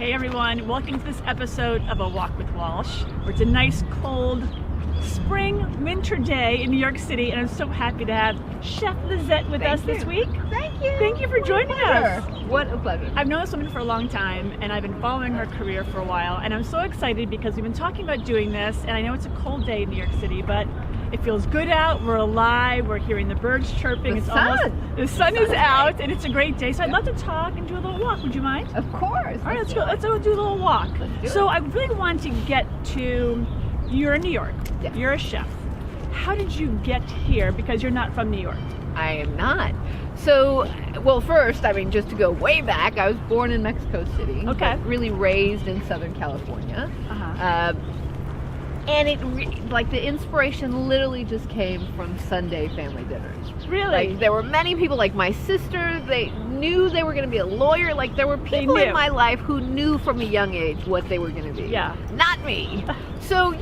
Hey everyone, welcome to this episode of A Walk with Walsh, where it's a nice cold spring winter day in New York City, and I'm so happy to have Chef Lizette with us this week. Thank you. Thank you for joining us. What a pleasure. I've known this woman for a long time, and I've been following her career for a while, and I'm so excited because we've been talking about doing this, and I know it's a cold day in New York City, but it feels good out, we're alive, we're hearing the birds chirping. The sun is out, and it's a great day, so I'd love to talk and do a little walk. Would you mind? Of course. All right, let's go do a little walk. So I really want to get to, you're in New York, You're a chef. How did you get here? Because you're not from New York. I am not. So, well, first, just to go way back, I was born in Mexico City. Okay. But really raised in Southern California. Uh-huh. And the inspiration literally just came from Sunday family dinners. Really? There were many people, like my sister, they knew they were going to be a lawyer. There were people in my life who knew from a young age what they were going to be. Yeah. Not me. So,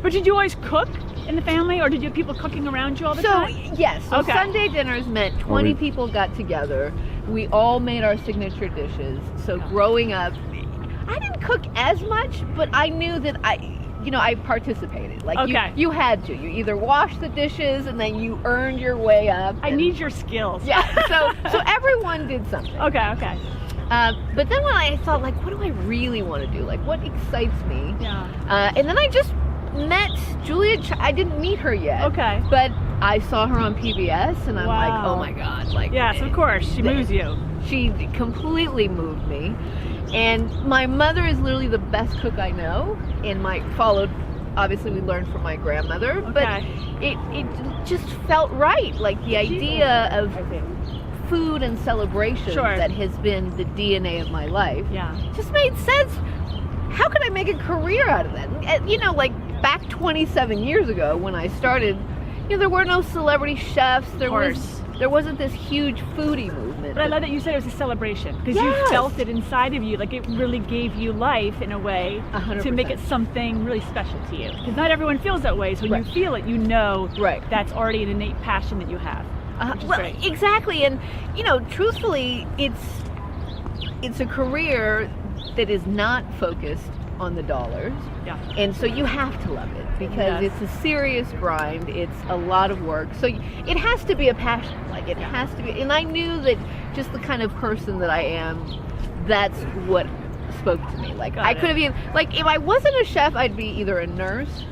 But did you always cook in the family, or did you have people cooking around you all the time? Yes. So okay. Sunday dinners meant 20 people got together. We all made our signature dishes. So growing up, I didn't cook as much, but I knew that I participated. You had to. You either washed the dishes and then you earned your way up. I need your skills. Yeah. So everyone did something. Okay. But then when I thought, what do I really want to do? What excites me? Yeah. And then I just met Julia. I didn't meet her yet. Okay. But I saw her on PBS, and I'm like, oh my God! Yes, of course, she moves you. She completely moved me. And my mother is literally the best cook I know, and obviously we learned from my grandmother, but it just felt right. The idea of food and celebration that has been the DNA of my life just made sense. How could I make a career out of that? Back 27 years ago when I started, there were no celebrity chefs. There wasn't this huge foodie movement. But I love that you said it was a celebration, because you felt it inside of you, it really gave you life in a way 100%. to make it something really special to you. Because not everyone feels that way, so when you feel it, you know that's already an innate passion that you have. Great. Exactly, and truthfully, it's a career that is not focused on the dollars. Yeah. And so you have to love it because it's a serious grind. It's a lot of work. So it has to be a passion. It has to be. And I knew that just the kind of person that I am, that's what spoke to me. I could have been, if I wasn't a chef, I'd be either a nurse,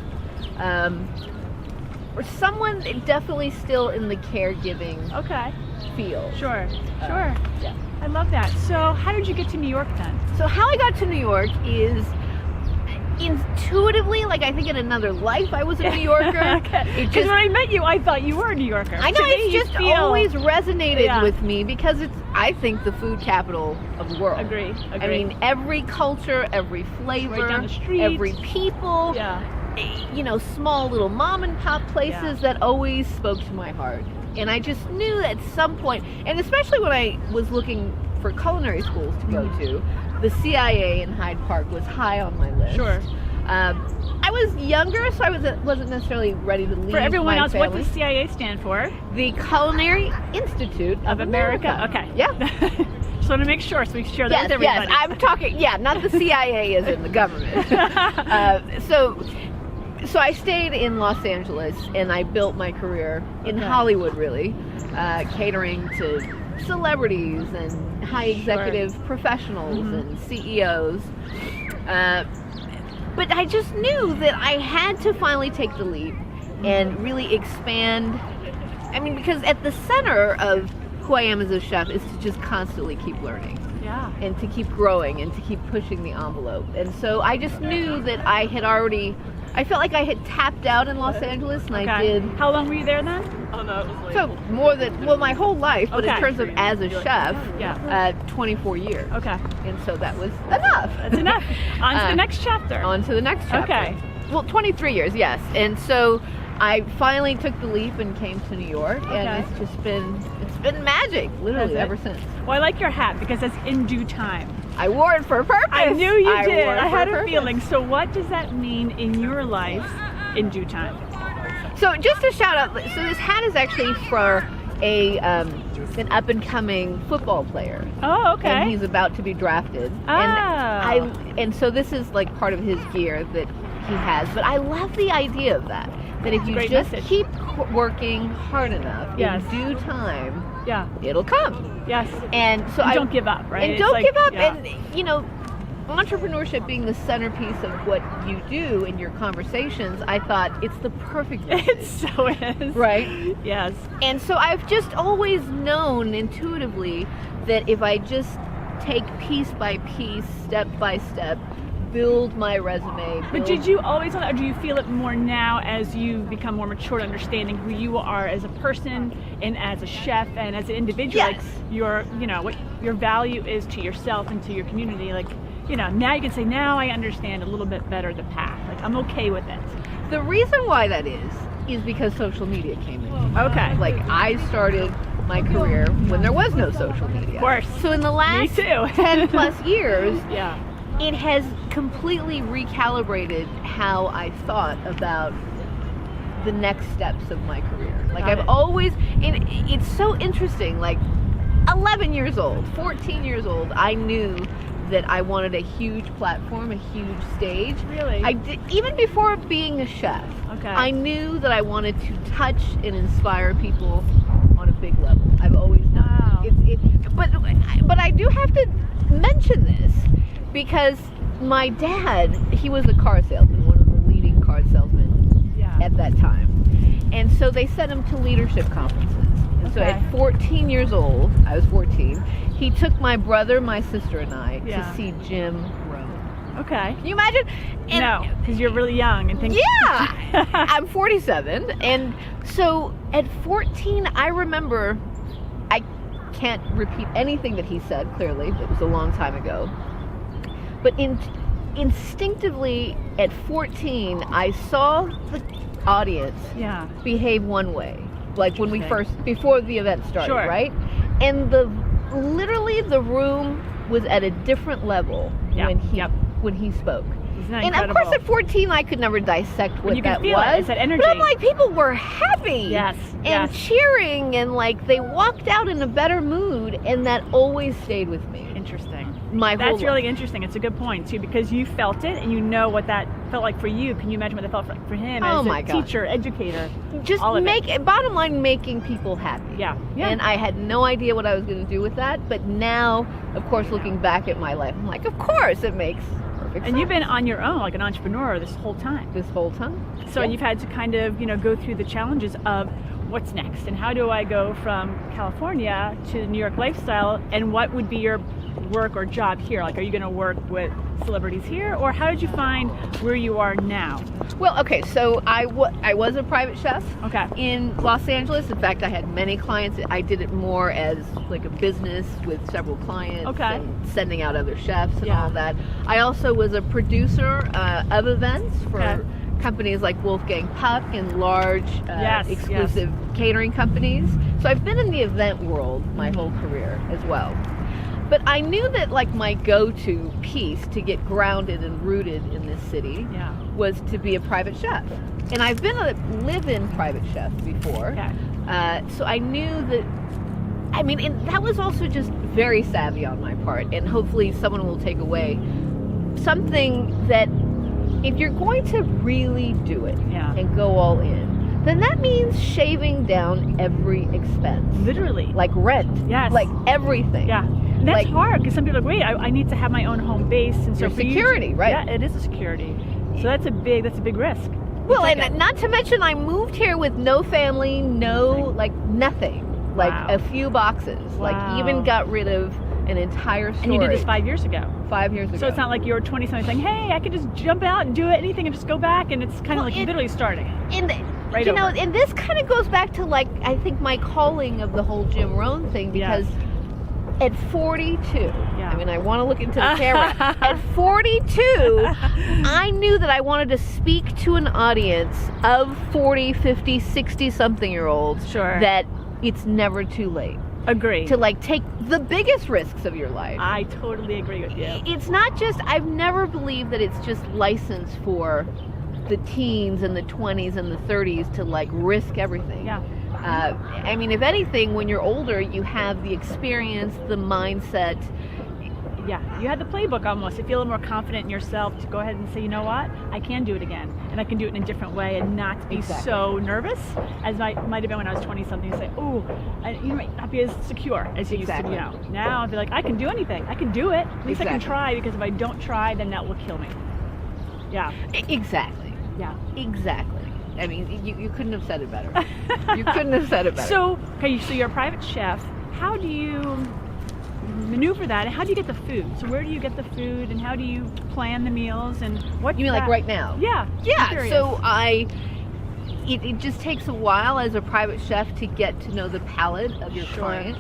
or someone definitely still in the caregiving field. Sure. Yeah. I love that. So how did you get to New York then? So how I got to New York is intuitively, I think in another life I was a New Yorker. Because when I met you, I thought you were a New Yorker. I know, it's just always resonated with me because it's, I think, the food capital of the world. Agree. Every culture, every flavor, right down the street. Every people, small little mom and pop places that always spoke to my heart. And I just knew at some point, and especially when I was looking for culinary schools to go to, the CIA in Hyde Park was high on my list. Sure. I was younger, so I wasn't necessarily ready to leave. For everyone else, family. what does CIA stand for? The Culinary Institute of America. Okay. Yeah. Just want to make sure, so we can share that with everybody. Yes, I'm talking, not the CIA as in the government. So I stayed in Los Angeles, and I built my career in Hollywood, really, catering to celebrities and high executive professionals and CEOs. But I just knew that I had to finally take the leap and really expand. Because at the center of who I am as a chef is to just constantly keep learning. Yeah. And to keep growing and to keep pushing the envelope. And so I just knew that I felt like I had tapped out in Los Angeles, and I did. How long were you there then? Oh no, it was So my whole life, but in terms of as a chef, 24 years. Okay. And so that was enough. That's enough. On to the next chapter. On to the next chapter. Okay. Well, 23 years, yes. And so I finally took the leap and came to New York, and it's been magic, literally, ever since. Well, I like your hat because it's in due time. I wore it for a purpose. I knew you did. I had a feeling. So what does that mean in your life in due time? So just a shout out, so this hat is actually for an up-and-coming football player. Oh, okay. And he's about to be drafted. And so this is like part of his gear that he has. But I love the idea of that. That if you just keep working hard enough in due time, it'll come. Yes. And so I don't give up, right? And don't give up. And you know, entrepreneurship being the centerpiece of what you do in your conversations, I thought it's the perfect message. It so is. Right? Yes. And so I've just always known intuitively that if I just take piece by piece, step by step, build my resume. But did you always, or do you feel it more now as you become more mature, understanding who you are as a person and as a chef and as an individual? Yes. Like your, you know, what your value is to yourself and to your community. Like, you know, now you can say, now I understand a little bit better the path. Like, I'm okay with it. The reason why that is because social media came in. Okay. Like, I started my career when there was no social media. Of course. So in the last 10 plus years, it has completely recalibrated how I thought about the next steps of my career. Like I've always, and it's so interesting, like 11 years old, 14 years old, I knew that I wanted a huge platform, a huge stage. Really? I did, even before being a chef. Okay. I knew that I wanted to touch and inspire people on a big level. I've always known. Wow. But I do have to mention this because my dad, he was a car salesman, one of the leading car salesmen at that time. And so they sent him to leadership conferences. And so at 14 years old, I was 14, he took my brother, my sister, and I to see Jim Rohn. Okay. Can you imagine? And no, because you're really young and things. Yeah, I'm 47, and so at 14, I remember. I can't repeat anything that he said. Clearly, it was a long time ago. But instinctively, at 14, I saw the audience behave one way, like when we before the event started, right? And literally the room was at a different level when he spoke. And of course, at 14, I could never dissect what that was. That energy. But I'm like, people were happy and cheering, and like they walked out in a better mood, and that always stayed with me. Interesting. That's really interesting. It's a good point too, because you felt it and you know what that felt like for you. Can you imagine what it felt like for him as a teacher, educator? Just bottom line, making people happy. Yeah. And I had no idea what I was going to do with that, but now, of course, looking back at my life, I'm like, of course, it makes perfect sense. And you've been on your own, like an entrepreneur, this whole time. So you've had to kind of, go through the challenges of what's next and how do I go from California to the New York lifestyle, and what would be your work or job here? Like, are you going to work with celebrities here, or how did you find where you are now? Well, okay, so I was a private chef in Los Angeles. In fact, I had many clients. I did it more as like a business with several clients and sending out other chefs and all that. I also was a producer of events for companies like Wolfgang Puck and large exclusive catering companies. So I've been in the event world my whole career as well. But I knew that like my go-to piece to get grounded and rooted in this city was to be a private chef. And I've been a live-in private chef before. So I knew that, and that was also just very savvy on my part. And hopefully someone will take away something that if you're going to really do it and go all in, then that means shaving down every expense. Literally. Like rent. Yes. Like everything. Yeah. And that's hard because some people are like, wait, I need to have my own home base, and so for security, right? Yeah, it is a security. So that's a big risk. Well, and not to mention, I moved here with no family, nothing, a few boxes. Wow. Like even got rid of an entire storage. And you did this 5 years ago. 5 years ago. So it's not like you're 20-something saying, hey, I could just jump out and do anything and just go back, and it's kind of like literally starting. And this kind of goes back to I think my calling of the whole Jim Rohn thing, because at 42, I want to look into the camera. At 42, I knew that I wanted to speak to an audience of 40, 50, 60-something-year-olds. Sure. That it's never too late. Agree. To take the biggest risks of your life. I totally agree with you. It's not just, I've never believed that it's just license for the teens and the 20s and the 30s to risk everything. Yeah. I mean, if anything, when you're older, you have the experience, the mindset. Yeah, you had the playbook almost. You feel a little more confident in yourself to go ahead and say, you know what, I can do it again, and I can do it in a different way, and not be so nervous as I might have been when I was 20-something. Say, oh, you might not be as secure as you used to be now. Now I'd be like, I can do anything. I can do it. At least I can try, because if I don't try, then that will kill me. Yeah. Exactly. Yeah. Exactly. I mean, you couldn't have said it better. You couldn't have said it better. So you're a private chef. How do you maneuver that, and how do you get the food? So where do you get the food, and how do you plan the meals, and what you mean, like right now? Yeah. So it just takes a while as a private chef to get to know the palate of your client,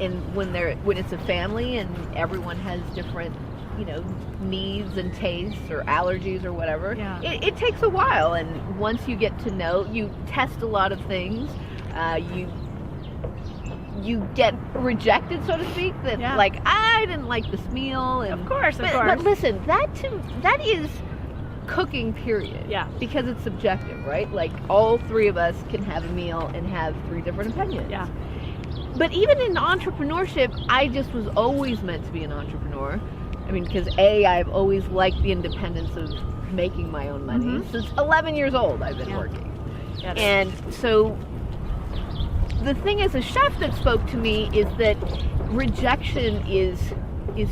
and when it's a family and everyone has different, needs and tastes or allergies or whatever. Yeah. It takes a while, and once you get to know, you test a lot of things. You get rejected, so to speak, that like, I didn't like this meal. And, of course. But listen, that is cooking, period. Yeah. Because it's subjective, right? Like, all three of us can have a meal and have three different opinions. Yeah. But even in entrepreneurship, I just was always meant to be an entrepreneur. I mean, because I've always liked the independence of making my own money. Mm-hmm. Since 11 years old, I've been working. And so the thing as a chef that spoke to me is that rejection is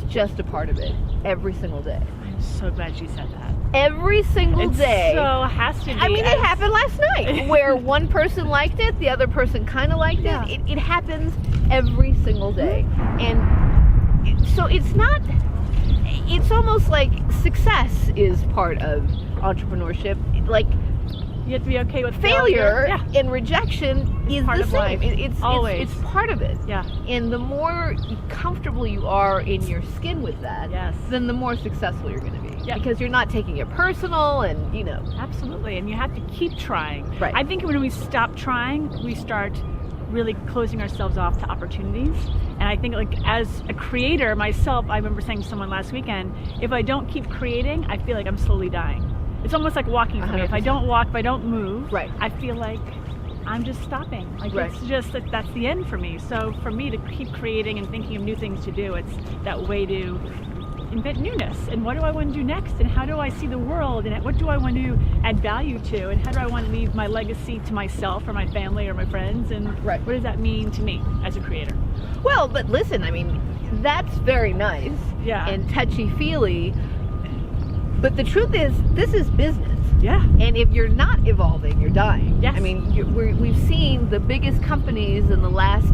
just a part of it every single day. I'm so glad you said that. Every single day. So has to be. I mean, it happened last night where one person liked it, the other person kind of liked it. It happens every single day. And so it's almost like success is part of entrepreneurship. Like, you have to be okay with failure and rejection is part the of same. Life. It's part of it. Yeah. And the more comfortable you are in your skin with that, then the more successful you're going to be. Yeah. Because you're not taking it personal, and Absolutely, and you have to keep trying. Right. I think when we stop trying, we start really closing ourselves off to opportunities. And I think, like, as a creator myself, I remember saying to someone last weekend, if I don't keep creating, I feel like I'm slowly dying. It's almost like walking for 100%. Me. If I don't walk, if I don't move, I feel like I'm just stopping. Like, it's just that's the end for me. So for me to keep creating and thinking of new things to do, it's that way to invent newness. And what do I want to do next? And how do I see the world? And what do I want to add value to? And how do I want to leave my legacy to myself or my family or my friends? And what does that mean to me as a creator? Well, but listen, I mean, that's very nice and touchy-feely. But the truth is, this is business. Yeah. And if you're not evolving, you're dying. Yes. I mean, we've seen the biggest companies in the last,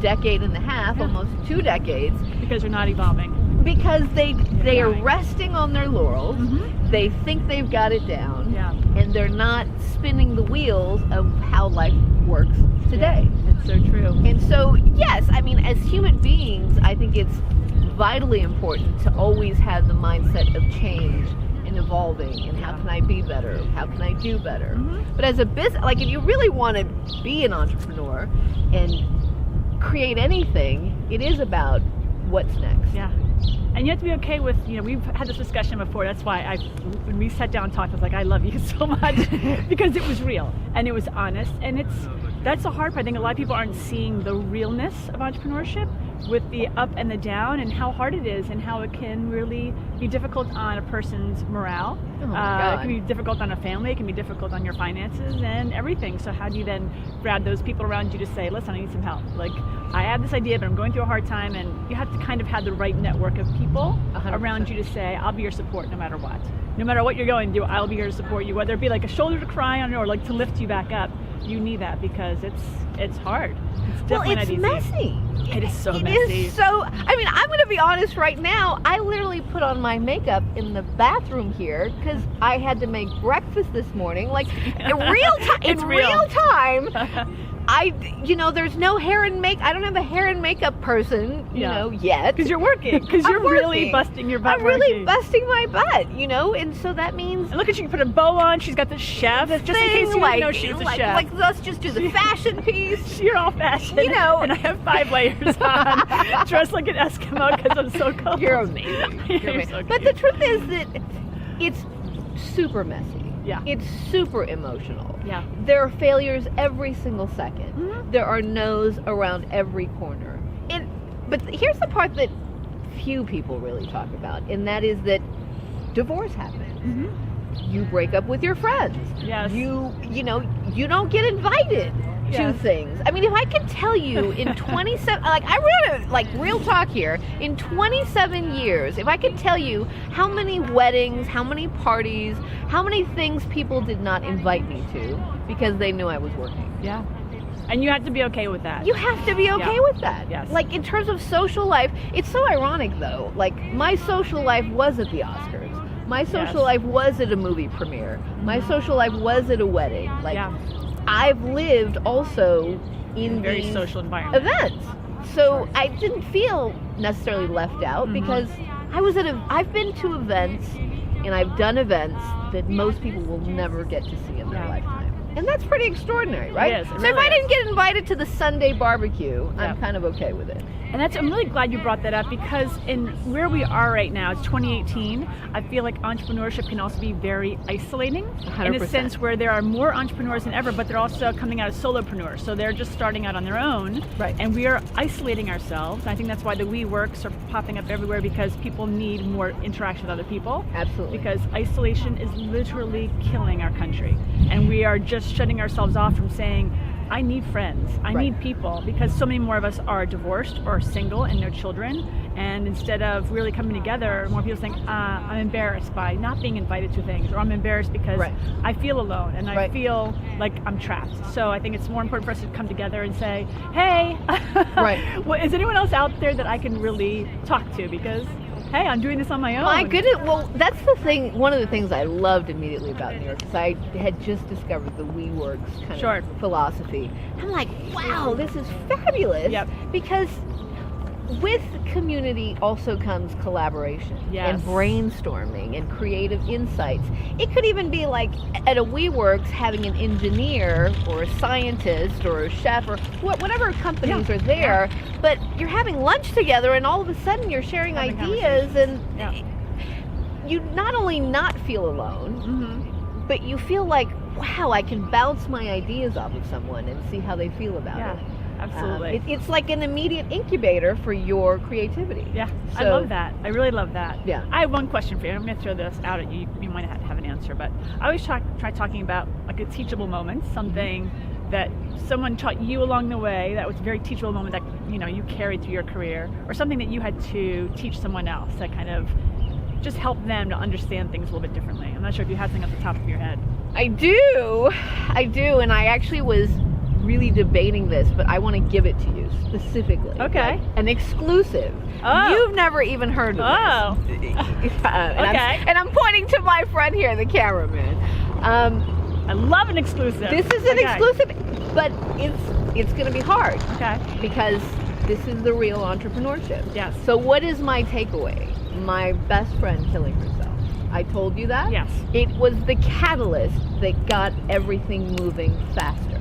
decade and a half, almost 2 decades. Because they're not evolving. Because they are resting on their laurels. Mm-hmm. They think they've got it down. Yeah. And they're not spinning the wheels of how life works today. Yeah, it's so true. And so, yes, I mean, as human beings, I think it's vitally important to always have the mindset of change and evolving, and how can I be better? How can I do better? Mm-hmm. But as a business, like, if you really want to be an entrepreneur and create anything, it is about what's next. Yeah. And you have to be okay with, we've had this discussion before. That's why when we sat down and talked, I was like, I love you so much because it was real and it was honest. And that's the hard part. I think a lot of people aren't seeing the realness of entrepreneurship with the up and the down, and how hard it is, and how it can really be difficult on a person's morale. Oh my God. It can be difficult on a family. It can be difficult on your finances and everything. So how do you then grab those people around you to say, listen, I need some help. Like, I have this idea, but I'm going through a hard time, and you have to kind of have the right network of people 100%. Around you to say, I'll be your support no matter what. No matter what you're going through, I'll be here to support you. Whether it be like a shoulder to cry on or like to lift you back up, you need that, because it's hard. It's definitely not easy. Messy. It is so messy. It is so, I mean, I'm going to be honest right now. I literally put on my makeup in the bathroom here because I had to make breakfast this morning. Like, in real time. It's real time. There's no hair and makeup. I don't have a hair and makeup person, yet. Because you're working. Because you're really busting your butt. I'm really busting my butt, and so that means. And look at you put a bow on. She's got the chef. Just in case you didn't know she was a chef. Like, let's just do the fashion piece. You're all fashion. And I have 5 layers on, dressed like an Eskimo because I'm so cold. You're amazing. You're so but the truth is that it's super messy. Yeah. It's super emotional. Yeah. There are failures every single second. Mm-hmm. There are no's around every corner. But here's the part that few people really talk about, and that is that divorce happens. Mm-hmm. You break up with your friends. Yes. You don't get invited to things. I mean, if I could tell you in 27, like I really, like real talk here, in 27 years, if I could tell you how many weddings, how many parties, how many things people did not invite me to because they knew I was working. Yeah. And you have to be okay with that. You have to be okay with that. Yes. Like in terms of social life, it's so ironic though. Like my social life was at the Oscars. My social life was at a movie premiere. My social life was at a wedding. Like I've lived also in very these social environment. events. So I didn't feel necessarily left out because I've been to events and I've done events that most people will never get to see in their lifetime. And that's pretty extraordinary, right? It is. So if I didn't get invited to the Sunday barbecue, I'm kind of okay with it. And I'm really glad you brought that up, because in where we are right now, it's 2018, I feel like entrepreneurship can also be very isolating 100%. In a sense where there are more entrepreneurs than ever, but they're also coming out as solopreneurs. So they're just starting out on their own. Right. And we are isolating ourselves. I think that's why the WeWorks are popping up everywhere, because people need more interaction with other people. Absolutely. Because isolation is literally killing our country. And we are just shutting ourselves off from saying, I need friends, I need people, because so many more of us are divorced or single and no children, and instead of really coming together, more people saying, I'm embarrassed by not being invited to things, or I'm embarrassed because I feel alone and I feel like I'm trapped. So I think it's more important for us to come together and say, hey, well, is anyone else out there that I can really talk to? Because hey, I'm doing this on my own. My goodness, well, that's the thing, one of the things I loved immediately about New York, because I had just discovered the WeWorks kind of philosophy. I'm like, wow, this is fabulous. Because with community also comes collaboration and brainstorming and creative insights. It could even be like at a WeWorks having an engineer or a scientist or a chef or whatever companies are there, but you're having lunch together and all of a sudden you're sharing ideas and you not only not feel alone, but you feel like, wow, I can bounce my ideas off of someone and see how they feel about it. Absolutely. It's like an immediate incubator for your creativity. Yeah, so, I love that. I really love that. Yeah. I have one question for you. I'm going to throw this out at you. You might have an answer, but I always try talking about like a teachable moment, something that someone taught you along the way that was a very teachable moment that you carried through your career, or something that you had to teach someone else that kind of just helped them to understand things a little bit differently. I'm not sure if you had something at the top of your head. I do, and I actually was really debating this, but I want to give it to you specifically. Okay. Like an exclusive. Oh. You've never even heard of this. And I'm pointing to my friend here, the cameraman. I love an exclusive. This is an exclusive, but it's going to be hard. Okay. Because this is the real entrepreneurship. Yes. So what is my takeaway? My best friend killing herself. I told you that? Yes. It was the catalyst that got everything moving faster.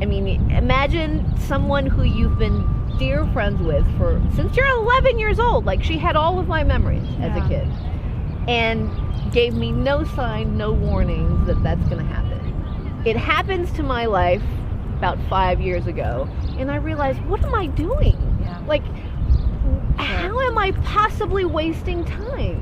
I mean, imagine someone who you've been dear friends with since you're 11 years old. Like, she had all of my memories as a kid and gave me no sign, no warnings that that's going to happen. It happens to my life about 5 years ago, and I realized, what am I doing? Like, how am I possibly wasting time?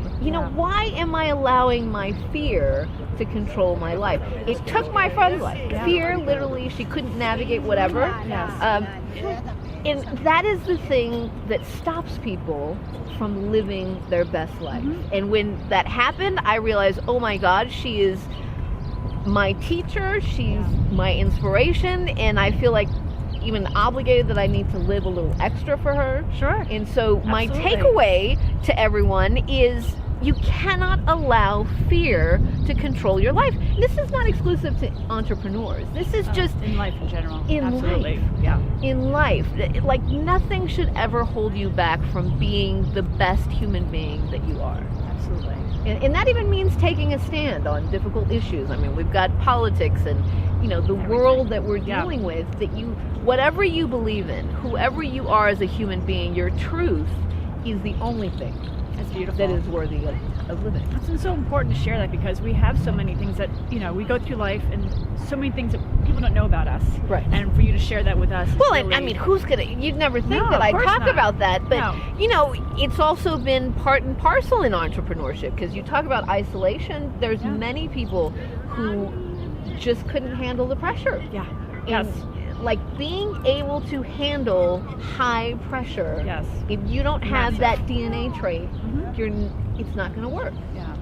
Why am I allowing my fear to control my life? It took my friend's life. Fear, literally, she couldn't navigate whatever. And that is the thing that stops people from living their best life. And when that happened, I realized, oh my God, she is my teacher, she's my inspiration, and I feel like even obligated that I need to live a little extra for her. Sure. And so my takeaway to everyone is, you cannot allow fear to control your life. This is not exclusive to entrepreneurs. This is just in life in general. Absolutely. In life. Like, nothing should ever hold you back from being the best human being that you are. Absolutely. And that even means taking a stand on difficult issues. I mean, we've got politics and the world that we're dealing with, that whatever you believe in, whoever you are as a human being, your truth is the only thing That's beautiful. that is worthy of living. It's so important to share that because we have so many things that, we go through life and so many things that people don't know about us. Right. And for you to share that with us. Well, and I mean, you'd never think that I'd talk about that, but it's also been part and parcel in entrepreneurship because you talk about isolation. There's many people who just couldn't handle the pressure. Yeah. And like being able to handle high pressure. Yes. If you don't have that DNA trait, it's not going to work. Yeah.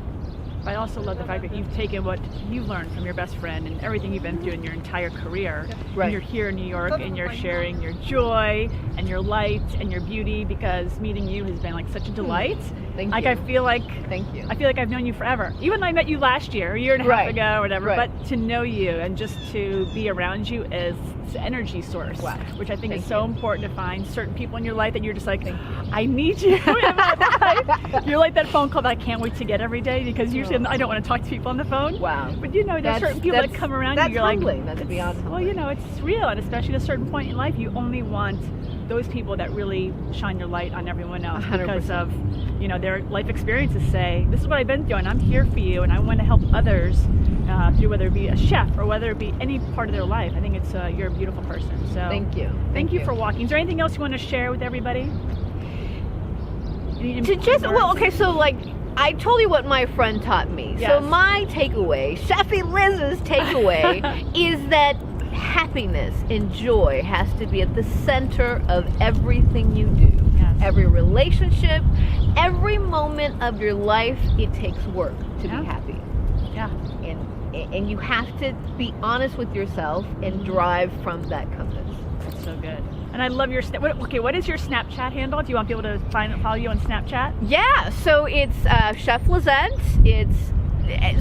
But I also love the fact that you've taken what you've learned from your best friend and everything you've been through in your entire career. Right. And you're here in New York and you're sharing your joy and your light and your beauty because meeting you has been like such a delight. Thank you. I feel like Thank you. I feel like I've known you forever. Even though I met you last year, a year and a half ago or whatever, but to know you and just to be around you is an energy source, which I think is so important to find certain people in your life that you're just like, I need you in my life. You're like that phone call that I can't wait to get every day because usually I don't want to talk to people on the phone. Wow. But there's certain people that come around you, you're humbling. like, that's beyond humbling. Well, it's real, and especially at a certain point in life, you only want those people that really shine your light on everyone else 100%. Because of their life experiences. Say, this is what I've been through and I'm here for you and I want to help others through whether it be a chef or whether it be any part of their life. I think it's you're a beautiful person. So thank you. Thank you for walking. Is there anything else you want to share with everybody? So like I told you what my friend taught me. Yes. So my takeaway, Chef Liz's takeaway, is that happiness and joy has to be at the center of everything you do. Yes. Every relationship, every moment of your life, it takes work to be happy. Yeah. And you have to be honest with yourself and drive from that compass. That's so good. And I love your what is your Snapchat handle? Do you want people to follow you on Snapchat? Yeah, so it's Chef Lizette.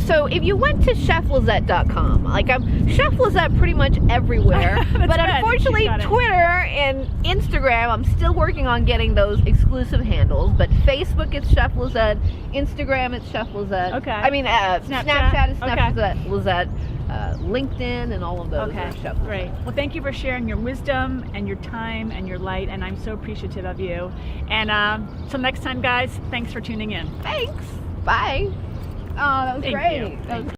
So if you went to cheflizette.com, like I'm Chef Lizette pretty much everywhere, but unfortunately Twitter and Instagram, I'm still working on getting those exclusive handles, but Facebook it's Chef Lizette, Instagram it's Chef Lizette. Okay. I mean, Snapchat is Chef Lizette, LinkedIn and all of those are Chef Lizette. Great. Well, thank you for sharing your wisdom and your time and your light, and I'm so appreciative of you. And till next time, guys, thanks for tuning in. Thanks. Bye. Oh, that was great.